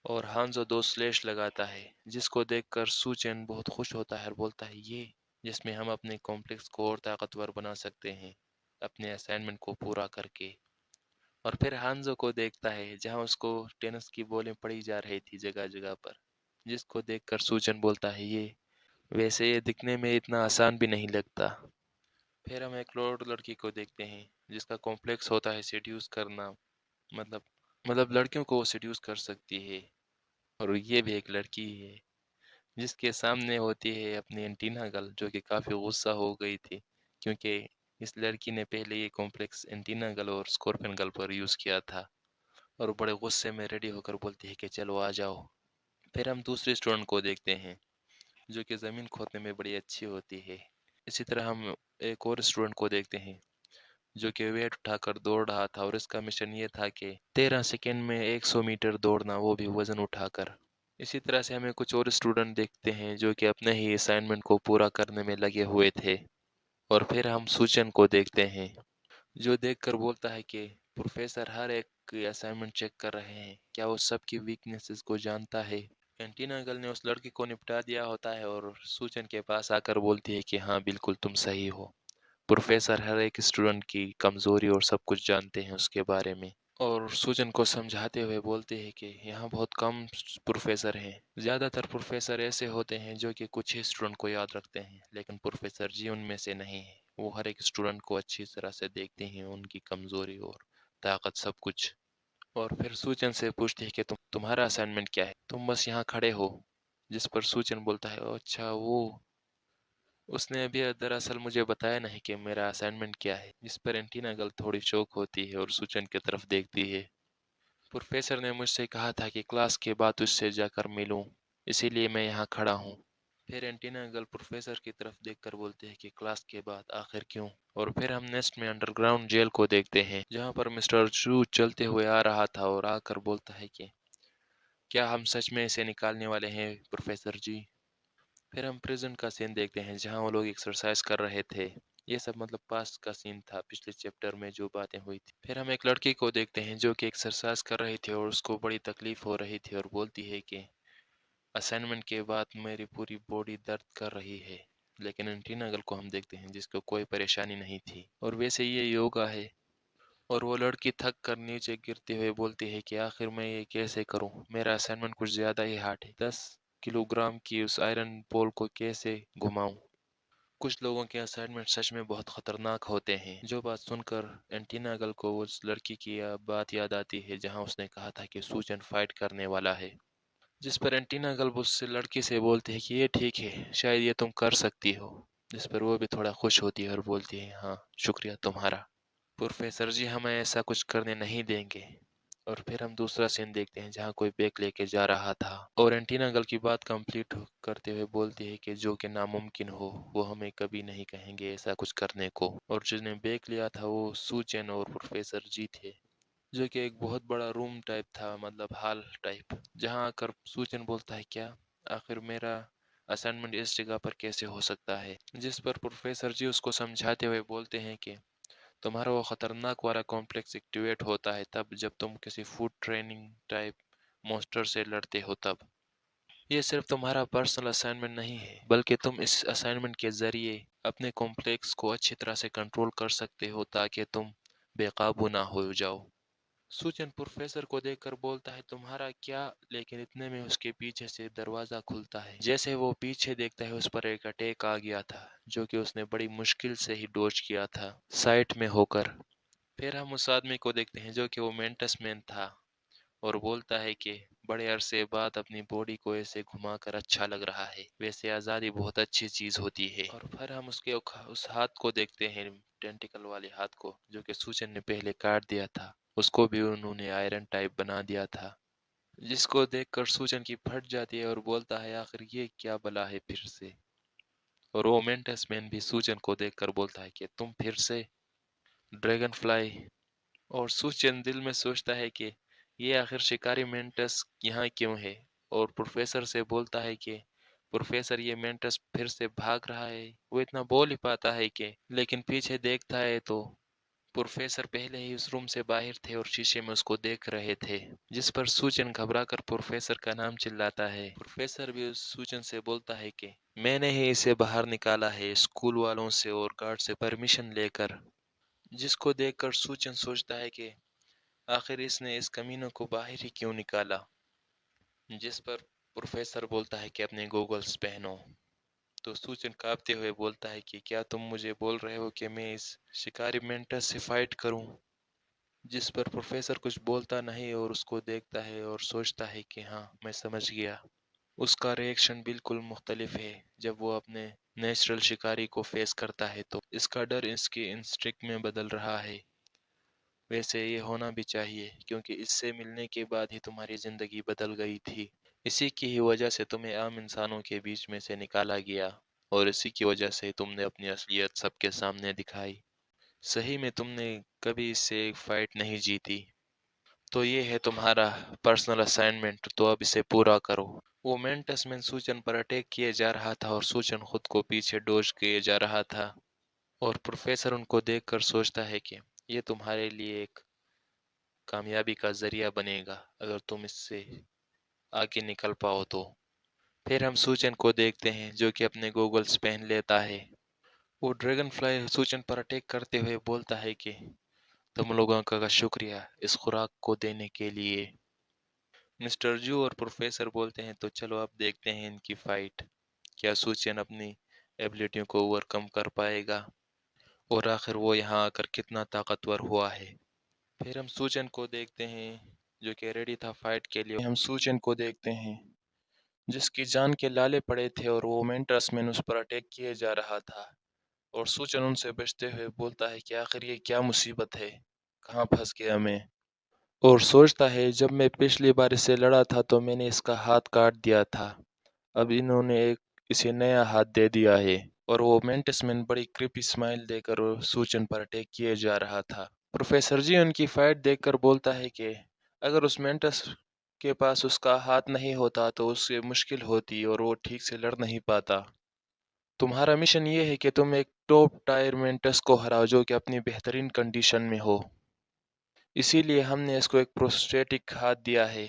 [SPEAKER 1] اور ہانزو دو سلیش لگاتا ہے جس کو دیکھ کر سوچین بہت خوش ہوتا ہے اور بولتا ہے یہ جس میں ہم اپنے کمپلیکس کو اور طاقتور بنا سکتے ہیں اپنے اسائنمنٹ کو پورا کر کے۔ اور پھر ہانزو کو دیکھتا ہے جہاں اس کو ٹینس کی بولیں پڑی جا رہی تھی جگہ جگہ پر، جس کو دیکھ کر سوچن بولتا ہے یہ ویسے یہ دکھنے میں اتنا آسان بھی نہیں لگتا۔ پھر ہم ایک لڑکی کو دیکھتے ہیں جس کا کمپلیکس ہوتا ہے سیڈیوس کرنا، مطلب لڑکیوں کو وہ سیڈیوس کر سکتی ہے، اور یہ بھی ایک لڑکی ہے جس کے سامنے ہوتی ہے اپنی اینٹینا گرل، جو کہ کافی غصہ ہو گئی تھی کیونکہ اس لڑکی نے پہلے یہ کمپلیکس اینٹینا گرل اور اسکورپن گرل پر یوز کیا تھا، اور بڑے غصے میں ریڈی ہو کر بولتی ہے کہ چلو آ جاؤ۔ پھر ہم دوسرے اسٹوڈنٹ کو دیکھتے ہیں جو کہ زمین کھودنے میں بڑی اچھی ہوتی ہے۔ اسی طرح ہم ایک اور اسٹوڈنٹ کو دیکھتے ہیں جو کہ ویٹ اٹھا کر دوڑ رہا تھا، اور اس کا مشن یہ تھا کہ 13 سیکنڈ میں 100 میٹر دوڑنا، وہ بھی وزن اٹھا کر۔ اسی طرح سے ہمیں کچھ اور اسٹوڈنٹ دیکھتے ہیں جو کہ اپنے ہی اسائنمنٹ کو پورا کرنے میں لگے ہوئے تھے۔ اور پھر ہم سوچن کو دیکھتے ہیں جو دیکھ کر بولتا ہے کہ پروفیسر ہر ایک اسائنمنٹ چیک کر رہے ہیں، کیا وہ سب کی ویکنیسز کو جانتا ہے؟ کینٹینا گرل نے اس لڑکی کو نپٹا دیا ہوتا ہے اور سوچن کے پاس آ کر بولتی ہے کہ ہاں بالکل تم صحیح ہو، پروفیسر ہر ایک اسٹوڈنٹ کی کمزوری اور سب کچھ جانتے ہیں اس کے بارے میں۔ اور سوچن کو سمجھاتے ہوئے بولتے ہیں کہ یہاں بہت کم پروفیسر ہیں، زیادہ تر پروفیسر ایسے ہوتے ہیں جو کہ کچھ ہی اسٹوڈنٹ کو یاد رکھتے ہیں، لیکن پروفیسر جی ان میں سے نہیں ہیں، وہ ہر ایک اسٹوڈنٹ کو اچھی طرح سے دیکھتے ہیں، ان کی کمزوری اور طاقت سب کچھ۔ اور پھر سوچن سے پوچھتے ہیں کہ تمہارا اسائنمنٹ کیا ہے، تم بس یہاں کھڑے ہو، جس پر سوچن بولتا ہے اچھا وہ اس نے ابھی دراصل مجھے بتایا نہیں کہ میرا اسائنمنٹ کیا ہے، جس پر اینٹینا گرل تھوڑی شوک ہوتی ہے اور سوچن کی طرف دیکھتی ہے۔ پروفیسر نے مجھ سے کہا تھا کہ کلاس کے بعد اس سے جا کر ملوں، اسی لیے میں یہاں کھڑا ہوں۔ پھر اینٹینا گرل پروفیسر کی طرف دیکھ کر بولتے ہیں کہ کلاس کے بعد آخر کیوں؟ اور پھر ہم نیکسٹ میں انڈر گراؤنڈ جیل کو دیکھتے ہیں جہاں پر مسٹر چو چلتے ہوئے آ رہا تھا اور آ کر بولتا ہے کہ کیا ہم سچ میں اسے نکالنے والے ہیں پروفیسر جی؟ پھر ہم پریزنٹ کا سین دیکھتے ہیں جہاں وہ لوگ ایکسرسائز کر رہے تھے، یہ سب پاسٹ کا سین تھا، پچھلے چیپٹر میں جو باتیں ہوئی تھی۔ پھر ہم ایک لڑکی کو دیکھتے ہیں جو کہ ایکسرسائز کر رہی تھی اور اس کو بڑی تکلیف ہو رہی تھی اور بولتی ہے کہ اسائنمنٹ کے بعد میری پوری باڈی درد کر رہی ہے، لیکن انٹینا گرل کو ہم دیکھتے ہیں جس کو کوئی پریشانی نہیں تھی، اور ویسے یہ یوگا ہے۔ اور وہ لڑکی تھک کر نیچے گرتے ہوئے بولتی ہے کہ آخر میں یہ کیسے کروں، میرا اسائنمنٹ کچھ زیادہ ہی ہارڈ ہے، 10 کلو گرام کی اس آئرن پول کو کیسے گھماؤں؟ کچھ لوگوں کے اسائنمنٹ سچ میں بہت خطرناک ہوتے ہیں۔ جو بات سن کر اینٹینا گرل کو اس لڑکی کی بات یاد آتی ہے جہاں اس نے کہا تھا کہ سوچن فائٹ کرنے والا ہے، جس پر اینٹینا گرل اس سے لڑکی سے بولتی ہے کہ یہ ٹھیک ہے، شاید یہ تم کر سکتی ہو، جس پر وہ بھی تھوڑا خوش ہوتی ہے اور بولتی ہے ہاں شکریہ تمہارا، پروفیسر جی ہمیں ایسا کچھ کرنے نہیں دیں گے۔ اور پھر ہم دوسرا سین دیکھتے ہیں جہاں کوئی بیگ لے کے جا رہا تھا، اور اینٹینا گرل کی بات کمپلیٹ کرتے ہوئے بولتی ہے کہ جو کہ ناممکن ہو وہ ہمیں کبھی نہیں کہیں گے ایسا کچھ کرنے کو، اور جس نے بیگ لیا تھا وہ سوچین اور پروفیسر جی تھے، جو کہ ایک بہت بڑا روم ٹائپ تھا، ہال ٹائپ، جہاں آ کر سوچن بولتا ہے کیا آخر میرا اسائنمنٹ اس جگہ پر کیسے ہو سکتا ہے، جس پر پروفیسر جی اس کو سمجھاتے ہوئے بولتے ہیں کہ تمہارا وہ خطرناک والا کمپلیکس ایکٹیویٹ ہوتا ہے تب جب تم کسی فوڈ ٹریننگ ٹائپ مونسٹر سے لڑتے ہو تب۔ یہ صرف تمہارا پرسنل اسائنمنٹ نہیں ہے، بلکہ تم اس اسائنمنٹ کے ذریعے اپنے کمپلیکس کو اچھی طرح سے کنٹرول کر سکتے ہو تاکہ تم بے قابو نہ ہو جاؤ۔ سوچن پروفیسر کو دیکھ کر بولتا ہے تمہارا کیا، لیکن اتنے میں اس کے پیچھے سے دروازہ کھلتا ہے۔ جیسے وہ پیچھے دیکھتا ہے اس پر ایک اٹیک آ گیا تھا جو کہ اس نے بڑی مشکل سے ہی ڈوج کیا تھا سائٹ میں ہو کر۔ پھر ہم اس آدمی کو دیکھتے ہیں جو کہ وہ مینٹس مین تھا اور بولتا ہے کہ بڑے عرصے بعد اپنی باڈی کو ایسے گھما کر اچھا لگ رہا ہے، ویسے آزادی بہت اچھی چیز ہوتی ہے۔ اور پھر ہم اس کے اس ہاتھ کو دیکھتے ہیں، ٹینٹیکل والے ہاتھ کو جو کہ سوچن نے پہلے کاٹ دیا تھا، اس کو بھی انہوں نے آئرن ٹائپ بنا دیا تھا، جس کو دیکھ کر سوچن کی پھٹ جاتی ہے اور بولتا ہے آخر یہ کیا بلا ہے پھر سے۔ اور وہ مینٹس مین بھی سوچن کو دیکھ کر بولتا ہے کہ تم پھر سے ڈریگن فلائی۔ اور سوچن دل میں سوچتا ہے کہ یہ آخر شکاری مینٹس یہاں کیوں ہے، اور پروفیسر سے بولتا ہے کہ پروفیسر یہ مینٹس پھر سے بھاگ رہا ہے۔ وہ اتنا بول ہی پاتا ہے کہ لیکن پیچھے دیکھتا ہے تو پروفیسر پہلے ہی اس روم سے باہر تھے اور شیشے میں اس کو دیکھ رہے تھے، جس پر سوچن گھبرا کر پروفیسر کا نام چلاتا ہے۔ پروفیسر بھی اس سوچن سے بولتا ہے کہ میں نے ہی اسے باہر نکالا ہے اسکول والوں سے اور گارڈ سے پرمیشن لے کر، جس کو دیکھ کر سوچن سوچتا ہے کہ آخر اس نے اس کمینوں کو باہر ہی کیوں نکالا، جس پر پروفیسر بولتا ہے کہ اپنے گوگلز پہنو۔ تو سوچن کانپتے ہوئے بولتا ہے کہ کیا تم مجھے بول رہے ہو کہ میں اس شکاری مینٹس سے فائٹ کروں، جس پر پروفیسر کچھ بولتا نہیں اور اس کو دیکھتا ہے اور سوچتا ہے کہ ہاں میں سمجھ گیا۔ اس کا ریئیکشن بالکل مختلف ہے جب وہ اپنے نیچرل شکاری کو فیس کرتا ہے، تو اس کا ڈر اس کے انسٹنکٹ میں بدل رہا ہے۔ ویسے یہ ہونا بھی چاہیے کیونکہ اس سے ملنے کے بعد ہی تمہاری زندگی بدل گئی تھی، اسی کی ہی وجہ سے تمہیں عام انسانوں کے بیچ میں سے نکالا گیا اور اسی کی وجہ سے تم نے اپنی اصلیت سب کے سامنے دکھائی۔ صحیح میں تم نے کبھی اس سے ایک فائٹ نہیں جیتی، تو یہ ہے تمہارا پرسنل اسائنمنٹ، تو اب اسے پورا کرو۔ وہ مینٹس میں سوچن پر اٹیک کیے جا رہا تھا اور سوچن خود کو پیچھے ڈوج کیے جا رہا تھا، اور پروفیسر ان کو دیکھ کر سوچتا ہے کہ یہ تمہارے لیے ایک کامیابی کا ذریعہ بنے گا اگر تم اس سے آگے نکل پاؤ تو۔ پھر ہم سوچن کو دیکھتے ہیں جو کہ اپنے گوگلز پہن لیتا ہے۔ وہ ڈریگن فلائی سوچن پر اٹیک کرتے ہوئے بولتا ہے کہ تم لوگوں کا شکریہ اس خوراک کو دینے کے لیے۔ مسٹر جو اور پروفیسر بولتے ہیں تو چلو اب دیکھتے ہیں ان کی فائٹ، کیا سوچن اپنی ایبلٹیوں کو اوورکم کر پائے گا اور آخر وہ یہاں آ کر کتنا طاقتور ہوا ہے۔ پھر ہم سوچن کو دیکھتے ہیں جو کہ ریڈی تھا فائٹ کے لیے۔ ہم سوچن کو دیکھتے ہیں جس کی جان کے لالے پڑے تھے اور وہ مینٹس مین اس پر اٹیک کیے جا رہا تھا، اور سوچن ان سے بچتے ہوئے بولتا ہے کہ آخر یہ کیا مصیبت ہے، کہاں پھنس گیا میں، اور سوچتا ہے جب میں پچھلی بار اس سے لڑا تھا تو میں نے اس کا ہاتھ کاٹ دیا تھا، اب انہوں نے اسے نیا ہاتھ دے دیا ہے، اور وہ مینٹس مین بڑی کریپی اسمائل دے کر سوچن پر اٹیک کیے جا رہا تھا۔ پروفیسر جی ان کی فائٹ دیکھ کر بولتا ہے کہ اگر اس مینٹس کے پاس اس کا ہاتھ نہیں ہوتا تو اس سے مشکل ہوتی اور وہ ٹھیک سے لڑ نہیں پاتا۔ تمہارا مشن یہ ہے کہ تم ایک ٹاپ ٹائر مینٹس کو ہراؤ جو کہ اپنی بہترین کنڈیشن میں ہو، اسی لیے ہم نے اس کو ایک پروسٹیٹک ہاتھ دیا ہے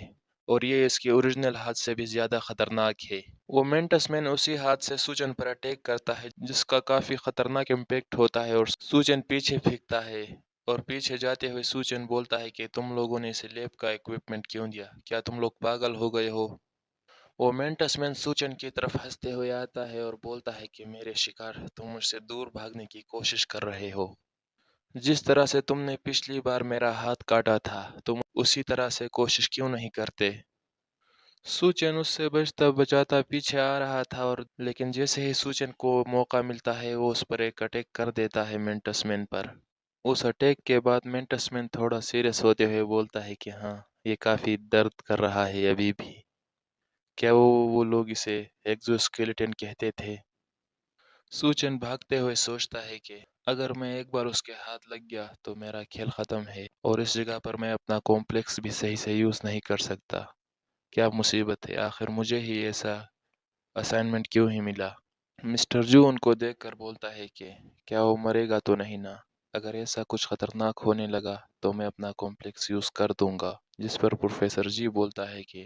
[SPEAKER 1] اور یہ اس کے اوریجنل ہاتھ سے بھی زیادہ خطرناک ہے۔ وہ مینٹس مین اسی ہاتھ سے سوچن پر اٹیک کرتا ہے جس کا کافی خطرناک امپیکٹ ہوتا ہے اور سوچن پیچھے پھینکتا ہے، اور پیچھے جاتے ہوئے سوچن بولتا ہے کہ تم لوگوں نے اسے لیب کا ایکوپمنٹ کیوں دیا، کیا تم لوگ پاگل ہو گئے ہو؟ وہ مینٹس مین سوچن کی طرف ہنستے ہوئے آتا ہے اور بولتا ہے کہ میرے شکار تم مجھ سے دور بھاگنے کی کوشش کر رہے ہو، جس طرح سے تم نے پچھلی بار میرا ہاتھ کاٹا تھا تم اسی طرح سے کوشش کیوں نہیں کرتے؟ سوچن اس سے بچتا بچاتا پیچھے آ رہا تھا، اور لیکن جیسے ہی سوچن کو موقع ملتا ہے وہ اس پر ایک اٹیک کر دیتا ہے مینٹس مین پر۔ اس اٹیک کے بعد مینٹس مین تھوڑا سیریس ہوتے ہوئے بولتا ہے کہ ہاں یہ کافی درد کر رہا ہے ابھی بھی، کیا وہ لوگ اسے ایگزوسکیلیٹن کہتے تھے؟ سوچن بھاگتے ہوئے سوچتا ہے کہ اگر میں ایک بار اس کے ہاتھ لگ گیا تو میرا کھیل ختم ہے، اور اس جگہ پر میں اپنا کمپلیکس بھی صحیح سے یوز نہیں کر سکتا، کیا مصیبت ہے، آخر مجھے ہی ایسا اسائنمنٹ کیوں ہی ملا؟ مسٹر جو ان کو دیکھ کر بولتا ہے کہ کیا وہ مرے گا تو نہیں نا، اگر ایسا کچھ خطرناک ہونے لگا تو میں اپنا کمپلیکس یوز کر دوں گا، جس پر پروفیسر جی بولتا ہے کہ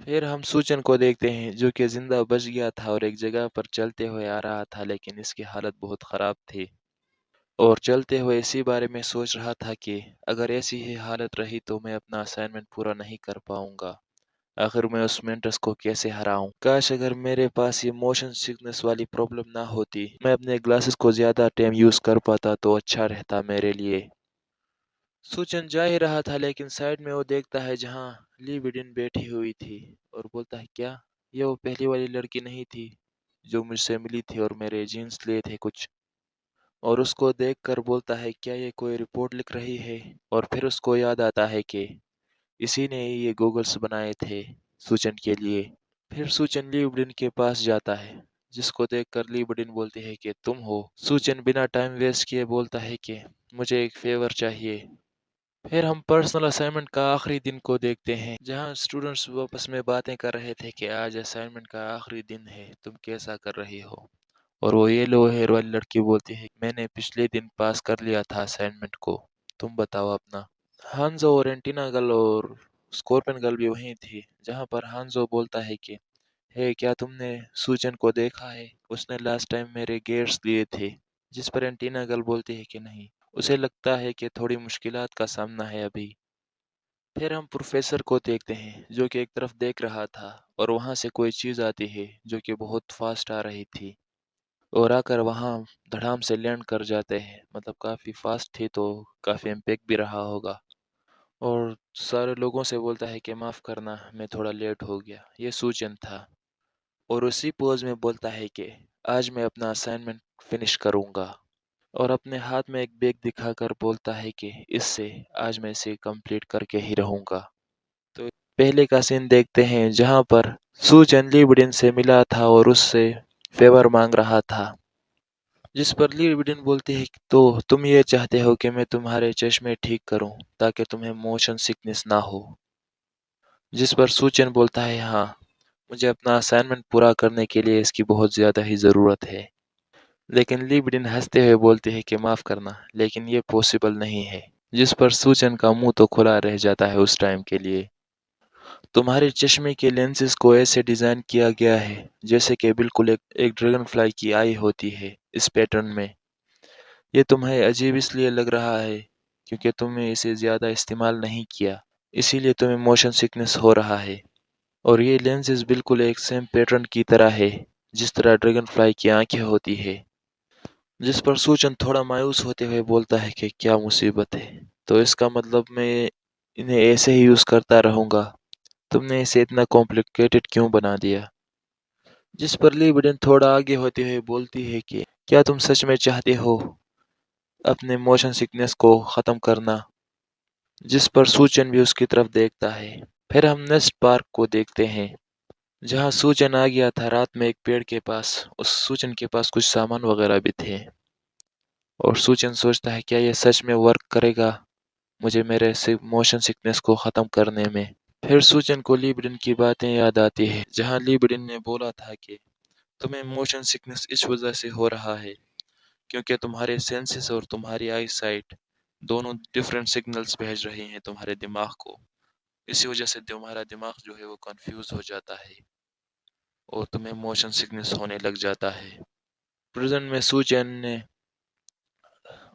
[SPEAKER 1] پھر ہم سوچن کو دیکھتے ہیں جو کہ زندہ بچ گیا تھا اور ایک جگہ پر چلتے ہوئے آ رہا تھا، لیکن اس کی حالت بہت خراب تھی اور چلتے ہوئے اسی بارے میں سوچ رہا تھا کہ اگر ایسی ہی حالت رہی تو میں اپنا اسائنمنٹ پورا نہیں کر پاؤں گا۔ آخر میں اس مینٹس کو کیسے ہراؤں؟ کاش اگر میرے پاس یہ موشن سکنس والی پرابلم نہ ہوتی، میں اپنے گلاسز کو زیادہ ٹائم یوز کر پاتا تو اچھا رہتا میرے لیے۔ سوچن جا ہی رہا تھا لیکن سائڈ میں وہ دیکھتا ہے جہاں لی وڈن بیٹھی ہوئی تھی اور بولتا ہے کیا یہ وہ پہلی والی لڑکی نہیں تھی جو مجھ سے ملی تھی اور میرے جینس لیے تھے کچھ؟ اور اس کو دیکھ کر بولتا ہے کیا یہ کوئی رپورٹ لکھ رہی ہے؟ اور پھر اس کو یاد آتا ہے کہ اسی نے یہ گوگلز بنائے تھے سوچن کے لیے۔ پھر سوچن لی وڈن کے پاس جاتا ہے جس کو دیکھ کر لی وڈن بولتی ہے کہ تم ہو؟ سوچن بنا ٹائم ویسٹ کیے بولتا ہے کہ مجھے ایک فیور چاہیے۔ پھر ہم پرسنل اسائنمنٹ کا آخری دن کو دیکھتے ہیں جہاں اسٹوڈنٹس آپس میں باتیں کر رہے تھے کہ آج اسائنمنٹ کا آخری دن ہے، تم کیسا کر رہی ہو؟ اور وہ یلو ہیئر والی لڑکی بولتی ہے میں نے پچھلے دن پاس کر لیا تھا اسائنمنٹ کو، تم بتاؤ اپنا۔ ہانزو اور اینٹینا گل اور اسکورپن گل بھی وہیں تھی جہاں پر ہانزو بولتا ہے کہ ہے کیا تم نے سوچن کو دیکھا ہے؟ اس نے لاسٹ ٹائم میرے گیٹس دیے تھے۔ جس پر اینٹینا گل بولتی ہے کہ نہیں، اسے لگتا ہے کہ تھوڑی مشکلات کا سامنا ہے ابھی۔ پھر ہم پروفیسر کو دیکھتے ہیں جو کہ ایک طرف دیکھ رہا تھا اور وہاں سے کوئی چیز آتی ہے جو کہ بہت فاسٹ آ رہی تھی اور آ کر وہاں دھڑام سے لینڈ کر جاتے ہیں، مطلب کافی فاسٹ تھی تو کافی امپیکٹ بھی رہا ہوگا، اور سارے لوگوں سے بولتا ہے کہ معاف کرنا میں تھوڑا لیٹ ہو گیا۔ یہ سوچن تھا اور اسی پوز میں بولتا ہے کہ آج میں اپنا اسائنمنٹ فنش کروں گا اور اپنے ہاتھ میں ایک بیگ دکھا کر بولتا ہے کہ اس سے آج میں اسے کمپلیٹ کر کے ہی رہوں گا۔ تو پہلے کا سین دیکھتے ہیں جہاں پر سوچن لی وڈن سے ملا تھا اور اس سے فیور مانگ رہا تھا، جس پر لی وڈن بولتی ہے تو تم یہ چاہتے ہو کہ میں تمہارے چشمے ٹھیک کروں تاکہ تمہیں موشن سکنس نہ ہو؟ جس پر سوچن بولتا ہے ہاں، مجھے اپنا اسائنمنٹ پورا کرنے کے لیے اس کی بہت زیادہ ہی ضرورت ہے۔ لیکن لی بڈن ہنستے ہوئے بولتے ہیں کہ معاف کرنا لیکن یہ پاسبل نہیں ہے، جس پر سوچن کا منہ تو کھلا رہ جاتا ہے اس ٹائم کے لیے۔ تمہارے چشمے کے لینسز کو ایسے ڈیزائن کیا گیا ہے جیسے کہ بالکل ایک ڈریگن فلائی کی آئی ہوتی ہے اس پیٹرن میں۔ یہ تمہیں عجیب اس لیے لگ رہا ہے کیونکہ تم نے اسے زیادہ استعمال نہیں کیا، اسی لیے تمہیں موشن سکنس ہو رہا ہے، اور یہ لینسز بالکل ایک سیم پیٹرن کی طرح ہے جس طرح ڈریگن فلائی کی آنکھیں ہوتی ہے۔ جس پر سوچن تھوڑا مایوس ہوتے ہوئے بولتا ہے کہ کیا مصیبت ہے؟ تو اس کا مطلب میں انہیں ایسے ہی یوز کرتا رہوں گا؟ تم نے اسے اتنا کمپلیکیٹڈ کیوں بنا دیا؟ جس پر لی بڈن تھوڑا آگے ہوتے ہوئے بولتی ہے کہ کیا تم سچ میں چاہتے ہو اپنے موشن سکنس کو ختم کرنا؟ جس پر سوچن بھی اس کی طرف دیکھتا ہے۔ پھر ہم نیسٹ پارک کو دیکھتے ہیں جہاں سوچن آ گیا تھا رات میں ایک پیڑ کے پاس، اس سوچن کے پاس کچھ سامان وغیرہ بھی تھے اور سوچن سوچتا ہے کیا یہ سچ میں ورک کرے گا مجھے میرے موشن سکنس کو ختم کرنے میں؟ پھر سوچن کو لی بڈن کی باتیں یاد آتی ہے جہاں لی بڈن نے بولا تھا کہ تمہیں موشن سکنس اس وجہ سے ہو رہا ہے کیونکہ تمہارے سینسز اور تمہاری آئی سائٹ دونوں ڈفرینٹ سگنلز بھیج رہی ہیں تمہارے دماغ کو، اسی وجہ سے تمہارا دماغ جو ہے وہ کنفیوز ہو جاتا ہے اور تمہیں موشن سکنس ہونے لگ جاتا ہے۔ پریزنٹ میں سوچین نے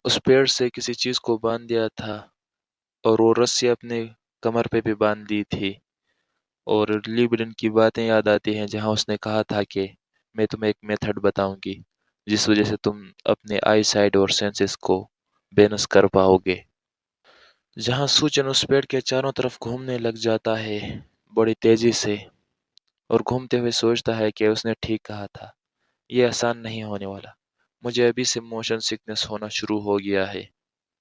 [SPEAKER 1] اس پیڑ سے کسی چیز کو باندھ دیا تھا اور وہ رسی اپنے کمر پہ بھی باندھ دی تھی، اور لی بڈن کی باتیں یاد آتی ہیں جہاں اس نے کہا تھا کہ میں تمہیں ایک میتھڈ بتاؤں گی جس وجہ سے تم اپنے آئی سائٹ اور سینسز کو بیلنس کر پاؤ گے۔ جہاں سوچن اس پیڑ کے چاروں طرف گھومنے لگ جاتا ہے بڑی تیزی سے اور گھومتے ہوئے سوچتا ہے کہ اس نے ٹھیک کہا تھا، یہ آسان نہیں ہونے والا، مجھے ابھی سے موشن سکنس ہونا شروع ہو گیا ہے۔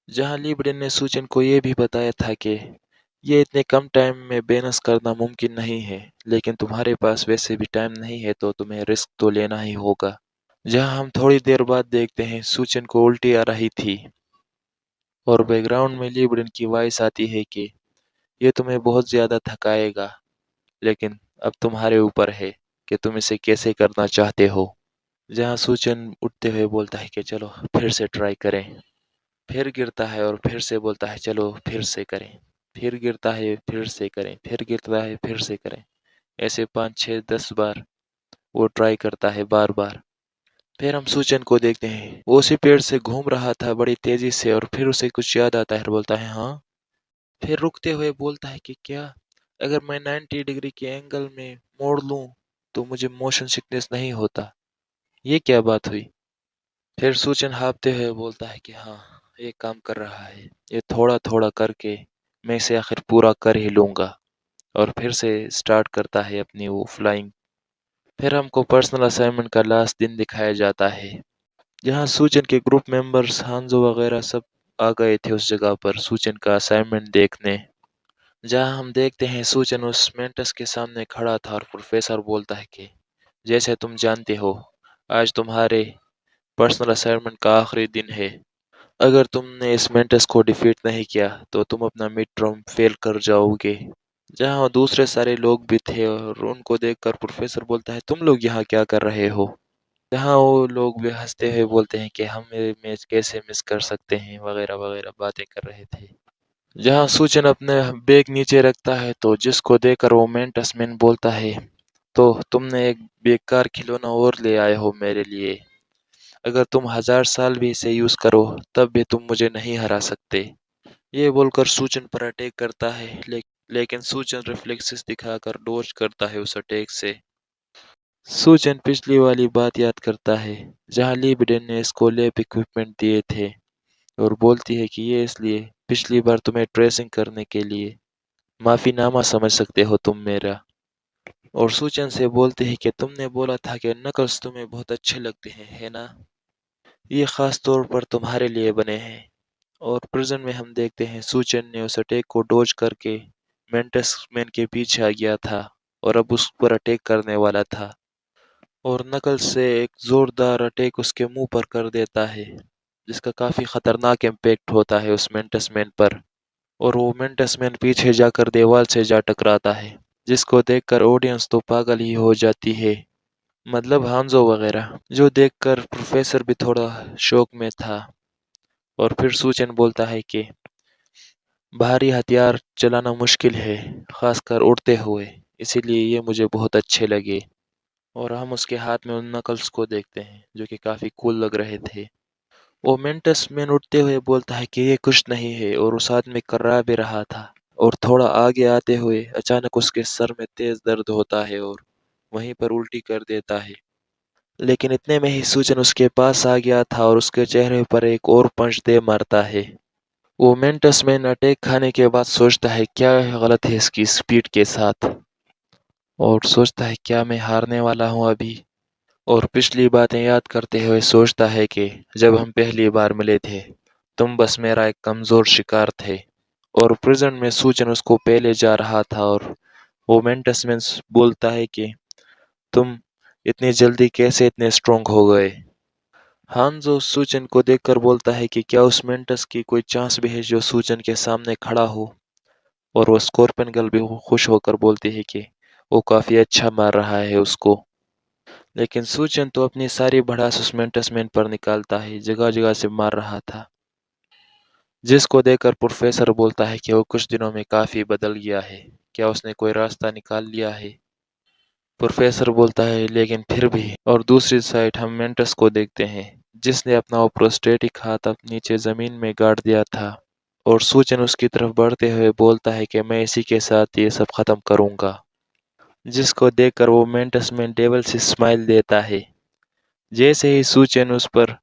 [SPEAKER 1] جہاں لی بڈن نے سوچن کو یہ بھی بتایا تھا کہ یہ اتنے کم ٹائم میں بیلنس کرنا ممکن نہیں ہے، لیکن تمہارے پاس ویسے بھی ٹائم نہیں ہے تو تمہیں رسک تو لینا ہی ہوگا۔ جہاں ہم تھوڑی دیر بعد دیکھتے ہیں سوچن کو الٹی آ رہی تھی اور بیک گراؤنڈ میں لی بڈن کی وائس آتی ہے کہ یہ تمہیں بہت زیادہ تھکائے گا لیکن اب تمہارے اوپر ہے کہ تم اسے کیسے کرنا چاہتے ہو۔ جہاں سوچن اٹھتے ہوئے بولتا ہے کہ چلو پھر سے ٹرائی کریں، پھر گرتا ہے اور پھر سے بولتا ہے چلو پھر سے کریں، پھر گرتا ہے پھر سے کریں، پھر گرتا ہے پھر سے کریں۔
[SPEAKER 2] ایسے 5 6 10 بار وہ ٹرائی کرتا ہے بار بار۔ پھر ہم سوچن کو دیکھتے ہیں، وہ اسی پیڑ سے گھوم رہا تھا بڑی تیزی سے، اور پھر اسے کچھ یاد آتا ہے اور بولتا ہے ہاں، پھر رکتے ہوئے بولتا ہے کہ کیا اگر میں 90 ڈگری کے اینگل میں موڑ لوں تو مجھے موشن سکنس نہیں ہوتا؟ یہ کیا بات ہوئی؟ پھر سوچن ہانپتے ہوئے بولتا ہے کہ ہاں، یہ کام کر رہا ہے، یہ تھوڑا تھوڑا کر کے میں اسے آخر پورا کر ہی لوں گا، اور پھر سے سٹارٹ کرتا ہے اپنی وہ فلائنگ۔ پھر ہم کو پرسنل اسائنمنٹ کا لاسٹ دن دکھایا جاتا ہے، جہاں سوچن کے گروپ ممبرز ہانزو وغیرہ سب آ گئے تھے اس جگہ پر سوچن کا اسائنمنٹ دیکھنے، جہاں ہم دیکھتے ہیں سوچن اس مینٹس کے سامنے کھڑا تھا اور پروفیسر بولتا ہے کہ جیسے تم جانتے ہو، آج تمہارے پرسنل اسائنمنٹ کا آخری دن ہے۔ اگر تم نے اس مینٹس کو ڈیفیٹ نہیں کیا تو تم اپنا مڈ ٹرم فیل کر جاؤ گے۔ جہاں دوسرے سارے لوگ بھی تھے اور ان کو دیکھ کر پروفیسر بولتا ہے تم لوگ یہاں کیا کر رہے ہو؟ جہاں وہ لوگ بھی ہنستے ہوئے بولتے ہیں کہ ہم یہ میچ کیسے مس کر سکتے ہیں وغیرہ وغیرہ باتیں کر رہے تھے۔ جہاں سوچن اپنے بیگ نیچے رکھتا ہے تو جس کو دیکھ کر وہ مینٹس مین بولتا ہے تو تم نے ایک بیکار کھلونا اور لے آئے ہو میرے لیے، اگر تم 1000 سال بھی اسے یوز کرو تب بھی تم مجھے نہیں ہرا سکتے۔ یہ بول کر سوچن پر اٹیک کرتا ہے، لیکن سوچن ریفلیکسز دکھا کر ڈوج کرتا ہے اس اٹیک سے۔ سوچن پچھلی والی بات یاد کرتا ہے جہاں لی بڈن نے اس کو لیب اکوپمنٹ دیے تھے، اور بولتی ہے کہ یہ اس لیے پچھلی بار تمہیں ٹریسنگ کرنے کے لیے معافی نامہ سمجھ سکتے ہو تم میرا، اور سوچن سے بولتے ہیں کہ تم نے بولا تھا کہ نکلز تمہیں بہت اچھے لگتے ہیں، ہے نا؟ یہ خاص طور پر تمہارے لیے بنے ہیں۔ اور پرزن میں ہم دیکھتے ہیں سوچن نے اس اٹیک کو ڈوج کر کے مینٹس مین کے پیچھے آ گیا تھا اور اب اس پر اٹیک کرنے والا تھا، اور نکل سے ایک زوردار اٹیک اس کے منہ پر کر دیتا ہے، جس کا کافی خطرناک امپیکٹ ہوتا ہے اس مینٹس مین پر، اور وہ مینٹس مین پیچھے جا کر دیوال سے جا ٹکراتا ہے، جس کو دیکھ کر آڈینس تو پاگل ہی ہو جاتی ہے، مطلب ہانزو وغیرہ، جو دیکھ کر پروفیسر بھی تھوڑا شوق میں تھا۔ اور پھر سوچن بولتا ہے کہ بھاری ہتھیار چلانا مشکل ہے، خاص کر اڑتے ہوئے، اسی لیے یہ مجھے بہت اچھے لگے، اور ہم اس کے ہاتھ میں ان نکلز کو دیکھتے ہیں جو کہ کافی کول لگ رہے تھے۔ وہ مینٹس مین اٹھتے ہوئے بولتا ہے کہ یہ کچھ نہیں ہے، اور اس آدمی کرا بھی رہا تھا، اور تھوڑا آگے آتے ہوئے اچانک اس کے سر میں تیز درد ہوتا ہے اور وہیں پر الٹی کر دیتا ہے، لیکن اتنے میں ہی سوچن اس کے پاس آ گیا تھا اور اس کے چہرے پر ایک اور پنچ دے مارتا ہے۔ وہ مینٹس مین اٹیک کھانے کے بعد سوچتا ہے کیا غلط ہے اس کی سپیڈ کے ساتھ، اور سوچتا ہے کیا میں ہارنے والا ہوں ابھی، اور پچھلی باتیں یاد کرتے ہوئے سوچتا ہے کہ جب ہم پہلی بار ملے تھے تم بس میرا ایک کمزور شکار تھے، اور پریزنٹ میں سوچن اس کو پہلے جا رہا تھا، اور وہ مینٹس مین بولتا ہے کہ تم اتنی جلدی کیسے اتنے اسٹرانگ ہو گئے؟ ہانزو سوچن کو دیکھ کر بولتا ہے کہ کیا اس مینٹس کی کوئی چانس بھی ہے جو سوچن کے سامنے کھڑا ہو، اور وہ اسکورپن گرل بھی خوش ہو کر بولتی ہے کہ وہ کافی اچھا مار رہا ہے اس کو، لیکن سوچن تو اپنی ساری بھڑاس اس مینٹس مین پر نکالتا ہے، جگہ جگہ سے مار رہا تھا، جس کو دیکھ کر پروفیسر بولتا ہے کہ وہ کچھ دنوں میں کافی بدل گیا ہے، کیا اس نے کوئی راستہ نکال لیا ہے؟ پروفیسر بولتا ہے لیکن پھر بھی، اور دوسری سائڈ ہم مینٹس کو دیکھتے ہیں جس نے اپنا وہ پروسٹیٹک ہاتھ نیچے زمین میں گاڑ دیا تھا، اور سوچن اس کی طرف بڑھتے ہوئے بولتا ہے کہ میں اسی کے ساتھ یہ سب ختم کروں گا، جس کو دیکھ کر وہ مینٹس مین ڈیول سے اسمائل دیتا ہے، جیسے ہی سوچن اس پر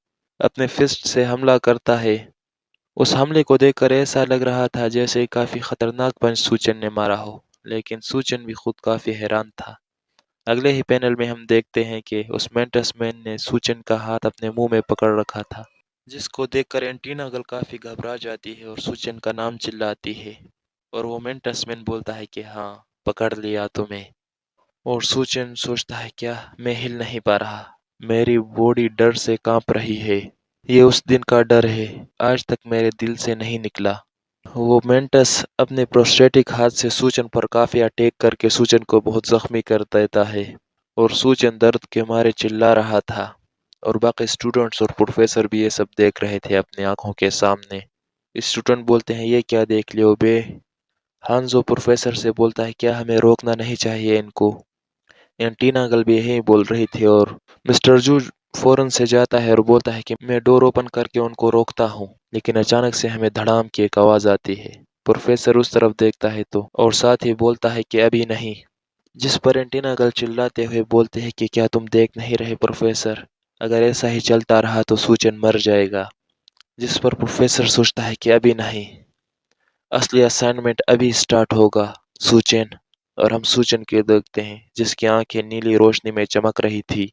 [SPEAKER 2] اپنے فسٹ سے حملہ کرتا ہے، اس حملے کو دیکھ کر ایسا لگ رہا تھا جیسے کافی خطرناک پنچ سوچن نے مارا ہو، لیکن سوچن بھی خود کافی حیران تھا۔ اگلے ہی پینل میں ہم دیکھتے ہیں کہ اس مینٹس مین نے سوچن کا ہاتھ اپنے منہ میں پکڑ رکھا تھا، جس کو دیکھ کر اینٹینا گل کافی گھبرا جاتی ہے اور سوچن کا نام چلاتی ہے، اور وہ مینٹس مین بولتا ہے کہ ہاں، پکڑ لیا تمہیں، اور سوچن سوچتا ہے کیا میں ہل نہیں پا رہا، میری باڈی ڈر سے کانپ رہی ہے، یہ اس دن کا ڈر ہے، آج تک میرے دل سے نہیں نکلا۔ وہ مینٹس اپنے پروسٹیٹک ہاتھ سے سوچن پر کافی اٹیک کر کے سوچن کو بہت زخمی کر دیتا ہے، اور سوچن درد کے مارے چلا رہا تھا، اور باقی اسٹوڈنٹس اور پروفیسر بھی یہ سب دیکھ رہے تھے اپنی آنکھوں کے سامنے۔ اسٹوڈنٹ بولتے ہیں یہ کیا دیکھ لیو بے، ہانزو پروفیسر سے بولتا ہے کیا ہمیں روکنا نہیں چاہیے ان کو؟ اینٹینا انکل بھی یہی بول رہی تھی اور مسٹر جو فوراً سے جاتا ہے اور بولتا ہے کہ میں ڈور اوپن کر کے ان کو روکتا ہوں، لیکن اچانک سے ہمیں دھڑام کی ایک آواز آتی ہے۔ پروفیسر اس طرف دیکھتا ہے تو اور ساتھ ہی بولتا ہے کہ ابھی نہیں، جس پر اینٹینا انکل چلاتے ہوئے بولتے ہیں کہ کیا تم دیکھ نہیں رہے پروفیسر، اگر ایسا ہی چلتا رہا تو سوچن مر جائے گا، جس پر پروفیسر سوچتا ہے کہ ابھی نہیں، اصلی اسائنمنٹ ابھی سٹارٹ ہوگا سوچن۔ اور ہم سوچن کے دیکھتے ہیں جس کی آنکھیں نیلی روشنی میں چمک رہی تھی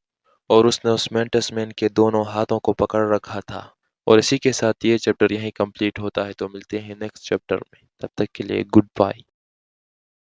[SPEAKER 2] اور اس نے اس مینٹس مین کے دونوں ہاتھوں کو پکڑ رکھا تھا۔ اور اسی کے ساتھ یہ چیپٹر یہیں کمپلیٹ ہوتا ہے، تو ملتے ہیں نیکسٹ چیپٹر میں، تب تک کے لیے گڈ بائے۔